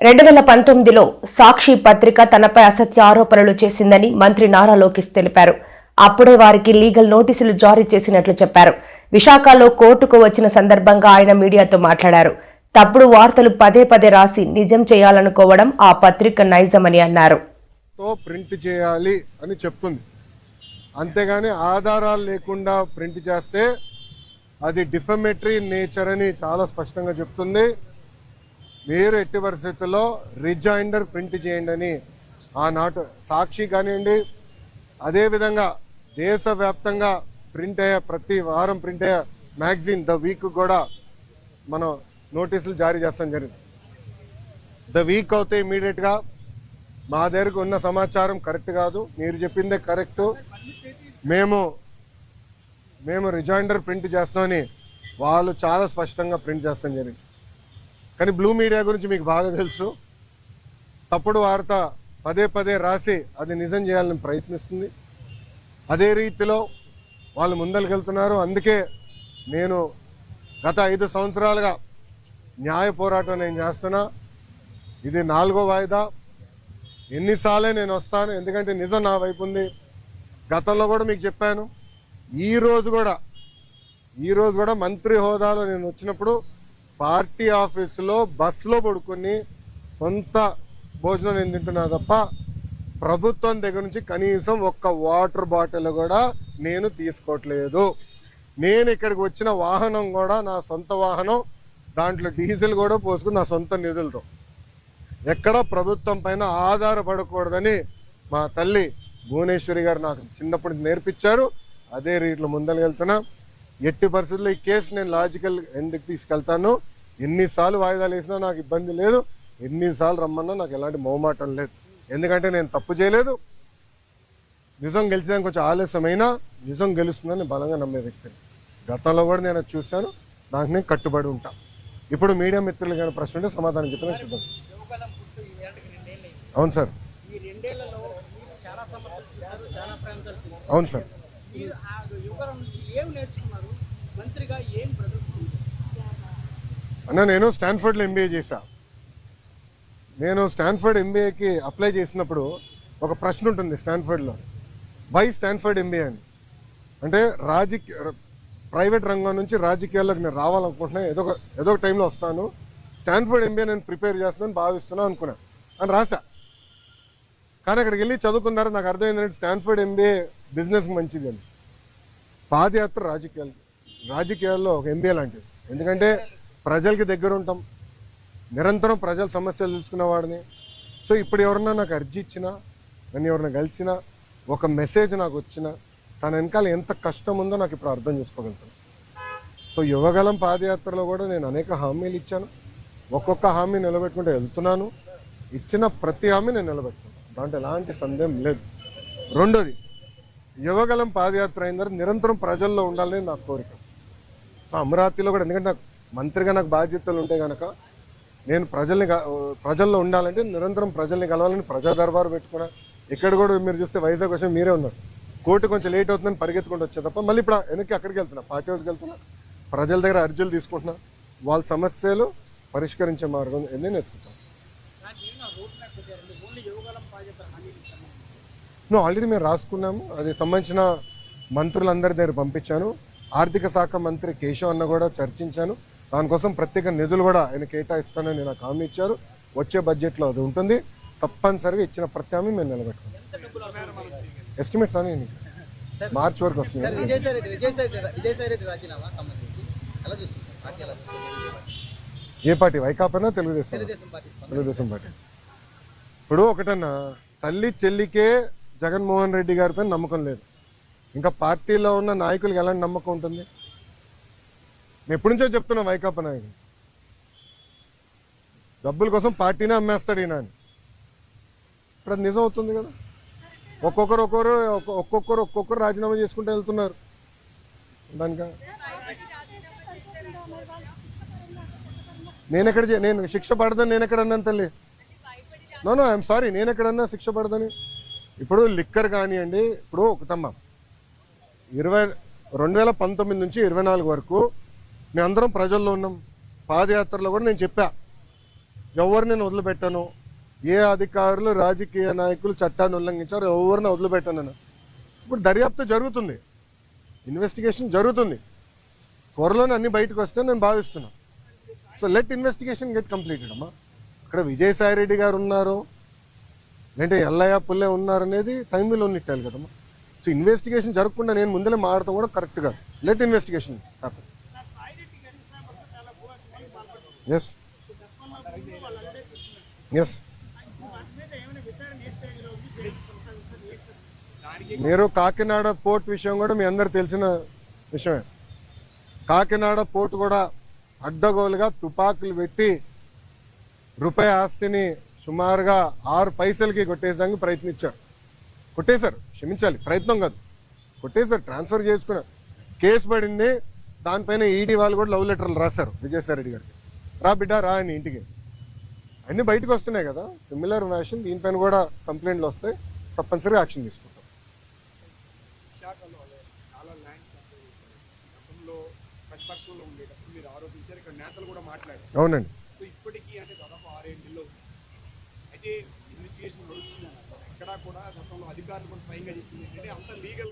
2019లో సాక్షి పత్రిక తనపై అసత్య ఆరోపణలు చేసిందని మంత్రి నారా లోకేష్ తెలిపారు. అప్పుడే వారికి లీగల్ నోటీసులు జారీ చేసినట్లు చెప్పారు. విశాఖలో కోర్టుకు వచ్చిన సందర్భంగా ఆయన మీడియాతో మాట్లాడారు. తప్పుడు వార్తలు పదే పదే రాసి నిజం చేయాలనుకోవడం ఆ పత్రిక నైజమని అన్నారు. ప్రింట్ చేయాలి అని చెప్తుంది, అంతేగాని ఆధారాలు లేకుండా ప్రింట్ చేస్తే అది డిఫమేటరీ నేచర్ అని చాలా స్పష్టంగా చెప్తుంది. మీరు ఎట్టి పరిస్థితుల్లో రిజైండర్ ప్రింట్ చేయండి అని ఆనాటి సాక్షి కానివ్వండి, అదేవిధంగా దేశవ్యాప్తంగా ప్రింట్ అయ్యే ప్రతి వారం ప్రింట్ అయ్యే మ్యాగజైన్ ద వీక్ కూడా మనం నోటీసులు జారీ చేస్తాం జరిగింది. ద వీక్ అవుతే ఇమీడియట్గా మా దగ్గరకు ఉన్న సమాచారం కరెక్ట్ కాదు, మీరు చెప్పిందే కరెక్టు, మేము రిజైండర్ ప్రింట్ చేస్తామని వాళ్ళు చాలా స్పష్టంగా ప్రింట్ చేస్తాం జరిగింది. కానీ బ్లూ మీడియా గురించి మీకు బాగా తెలుసు. తప్పుడు వార్త పదే పదే రాసి అది నిజం చేయాలని ప్రయత్నిస్తుంది. అదే రీతిలో వాళ్ళు ముందరికెళ్తున్నారు. అందుకే నేను గత 5 సంవత్సరాలుగా న్యాయ పోరాటం నేను చేస్తున్నా. ఇది 4వ వాయిదా. ఎన్నిసార్లే నేను వస్తాను, ఎందుకంటే నిజం నా వైపు ఉంది. గతంలో కూడా మీకు చెప్పాను. ఈ రోజు కూడా మంత్రి హోదాలో నేను వచ్చినప్పుడు పార్టీ ఆఫీసులో బస్సులో పడుకొని సొంత భోజనం నేను తింటున్నా తప్ప ప్రభుత్వం దగ్గర నుంచి కనీసం ఒక్క వాటర్ బాటిల్ కూడా నేను తీసుకోవట్లేదు. నేను ఇక్కడికి వచ్చిన వాహనం కూడా నా సొంత వాహనం, దాంట్లో డీజిల్ కూడా పోసుకుని నా సొంత నిధులతో, ఎక్కడ ప్రభుత్వం పైన ఆధారపడకూడదని మా తల్లి భువనేశ్వరి గారు నాకు చిన్నప్పటి నేర్పించారు. అదే రీతిలో ముందరకెళ్తున్నా. ఎట్టి పరిస్థితుల్లో ఈ కేసు నేను లాజికల్ ఎండ్కి తీసుకెళ్తాను. ఎన్నిసార్లు వాయిదాలు వేసినా నాకు ఇబ్బంది లేదు, ఎన్నిసార్లు రమ్మన్నా నాకు ఎలాంటి మొహమాటం లేదు. ఎందుకంటే నేను తప్పు చేయలేదు. నిజం గెలిచడానికి కొంచెం ఆలస్యమైనా నిజం గెలుస్తుందని బలంగా నమ్మే వ్యక్తిని. గతంలో కూడా నేను చూశాను, దానికి నేను కట్టుబడి ఉంటా. ఇప్పుడు మీడియా మిత్రులు కానీ ప్రశ్న ఉంటే సమాధానం చెప్పడానికి సిద్ధం. అవును సార్, అవును సార్. అన్న, నేను స్టాన్ఫర్డ్లో ఎంబీఏ చేశా. నేను స్టాన్ఫర్డ్ ఎంబీఏకి అప్లై చేసినప్పుడు ఒక ప్రశ్న ఉంటుంది స్టాన్ఫర్డ్లో, వై స్టాన్ఫర్డ్ ఎంబీఏ అని. అంటే ప్రైవేట్ రంగం నుంచి రాజకీయాల్లోకి నేను రావాలనుకుంటున్నా, ఏదో ఒక టైంలో వస్తాను, స్టాన్ఫర్డ్ ఎంబీఏ నేను ప్రిపేర్ చేస్తున్నాను భావిస్తున్నాను అనుకున్నా అని రాశా. కానీ అక్కడికి వెళ్ళి చదువుకున్నారు, నాకు అర్థమైందంటే స్టాన్ఫర్డ్ ఎంబీఏ బిజినెస్కి మంచిది అని. పాదయాత్ర రాజకీయాల్లో ఒక ఎంబీఏ లాంటిది. ఎందుకంటే ప్రజలకి దగ్గర ఉంటాం, నిరంతరం ప్రజల సమస్యలు తెలుసుకునేవాడిని. సో ఇప్పుడు ఎవరన్నా నాకు అర్జీ ఇచ్చినా, నన్ను ఎవరన్నా కలిసినా, ఒక మెసేజ్ నాకు వచ్చినా, తన వెనకాల ఎంత కష్టం ఉందో నాకు ఇప్పుడు అర్థం చేసుకోగలుగుతాను. సో యువగలం పాదయాత్రలో కూడా నేను అనేక హామీలు ఇచ్చాను. ఒక్కొక్క హామీ నిలబెట్టుకుంటూ వెళ్తున్నాను. ఇచ్చిన ప్రతి హామీ నేను నిలబెట్టుకున్నాను, దాంట్లో ఎలాంటి సందేహం లేదు. రెండోది, యువగలం పాదయాత్ర అయిన తర్వాత నిరంతరం ప్రజల్లో ఉండాలని నా కోరిక. సో అమరావతిలో కూడా, ఎందుకంటే నాకు మంత్రిగా నాకు బాధ్యతలు ఉంటే కనుక నేను ప్రజల్లో ఉండాలంటే నిరంతరం ప్రజల్ని కలవాలని ప్రజా దర్బారు పెట్టుకున్నా. ఇక్కడ కూడా మీరు చూస్తే వైజాగ్ వచ్చి మీరే ఉన్నారు, కోర్టు కొంచెం లేట్ అవుతుందని పరిగెత్తుకుంటూ వచ్చే తప్ప మళ్ళీ ఇప్పుడు వెనక్కి అక్కడికి వెళ్తున్నా, పార్టీ హౌస్కి వెళ్తున్నా, ప్రజల దగ్గర అర్జీలు తీసుకుంటున్నా, వాళ్ళ సమస్యలు పరిష్కరించే మార్గం నేను ఎత్తుకుంటాను. ఆల్రెడీ మేము రాసుకున్నాము, అది సంబంధించిన మంత్రులందరి దగ్గర పంపించాను. ఆర్థిక శాఖ మంత్రి కేశవ్ అన్న కూడా చర్చించాను. దానికోసం ప్రత్యేక నిధులు కూడా ఆయన కేటాయిస్తానని నాకు హామీ ఇచ్చారు. వచ్చే బడ్జెట్లో అది ఉంటుంది. తప్పనిసరిగా ఇచ్చిన ప్రతి హామీ మేము నిలబెట్టుకుంటాం. ఎస్టిమేట్స్ అని మార్చి వరకు వస్తుంది. ఏ పార్టీ? వైకాపానా తెలుగుదేశం పార్టీ? ఇప్పుడు ఒకటన్నా, తల్లి చెల్లికే జగన్మోహన్ రెడ్డి గారి పైన నమ్మకం లేదు, ఇంకా పార్టీలో ఉన్న నాయకులకు ఎలాంటి నమ్మకం ఉంటుంది? నేను ఎప్పటి నుంచో చెప్తున్నా, వైకాపా నాయకులు డబ్బుల కోసం పార్టీనే అమ్మేస్తాడు ఈయన అని. ఇప్పుడు అది నిజం అవుతుంది కదా. ఒక్కొక్కరు రాజీనామా చేసుకుంటూ వెళ్తున్నారు. దానిక నేను శిక్ష పడదని నేను ఎక్కడ అన్నాను తల్లి? నో ఐఎమ్ సారీ, నేను ఎక్కడన్నా శిక్ష పడదని. ఇప్పుడు లిక్కర్ కానివ్వండి, ఇప్పుడు ఒకటమ్మా, 2019 నుంచి 24 వరకు మేమందరం ప్రజల్లో ఉన్నాం. పాదయాత్రలో కూడా నేను చెప్పా, ఎవరిని నేను వదిలిపెట్టాను, ఏ అధికారులు రాజకీయ నాయకులు చట్టాన్ని ఉల్లంఘించారు ఎవరిని వదిలిపెట్టాను. ఇప్పుడు దర్యాప్తు జరుగుతుంది, ఇన్వెస్టిగేషన్ జరుగుతుంది, త్వరలోనే అన్ని బయటకు వస్తే నేను భావిస్తున్నాను. So let investigation get completed అమ్మా. ఇక్కడ విజయసాయి రెడ్డి గారు ఉన్నారు, లేదంటే ఎల్లయ్య పుల్లే ఉన్నారు అనేది టైం విల్ ఉన్నట్టాలి కదమ్మా. సో ఇన్వెస్టిగేషన్ జరగకుండా నేను ముందరే మాడతాం కూడా కరెక్ట్ కాదు. Let investigation happen. Yes yes మీరు కాకినాడ పోర్ట్ విషయం కూడా మీ అందరు తెలిసిన విషయమే. కాకినాడ పోర్ట్ కూడా అడ్డగోలుగా తుపాకులు పెట్టి రూపాయి ఆస్తిని సుమారుగా 6 పైసలకి కొట్టేసానికి ప్రయత్నించారు. కొట్టేశారు, క్షమించాలి, ప్రయత్నం కాదు, కొట్టేశారు, ట్రాన్స్ఫర్ చేసుకున్నారు. కేసు పడింది, దానిపైన ఈడీ వాళ్ళు కూడా లవ్ లెటర్లు రాశారు విజయసాయి రెడ్డి గారికి. రా బిడ్డ రా అని ఇంటికి. అన్నీ బయటకు వస్తున్నాయి కదా, సిమిలర్ ఫ్యాషన్ దీనిపైన కూడా కంప్లైంట్లు వస్తాయి, తప్పనిసరిగా యాక్షన్ తీసుకుంటాం. విశాఖలో చాలా ల్యాండ్ గతంలో ప్రతిపక్షంలో ఉండేటప్పుడు మీరు ఆరోపించారు, ఇక్కడ నేతలు కూడా మాట్లాడారు. అవునండి. సో ఇప్పటికీ అంటే దాదాపు 6-7 నెలలు అయితే ఇన్వెస్టిగేషన్ నడుస్తుంది. ఎక్కడా కూడా గతంలో అధికారులు కూడా స్వయంగా చెప్పింది ఏంటంటే అంత లీగల్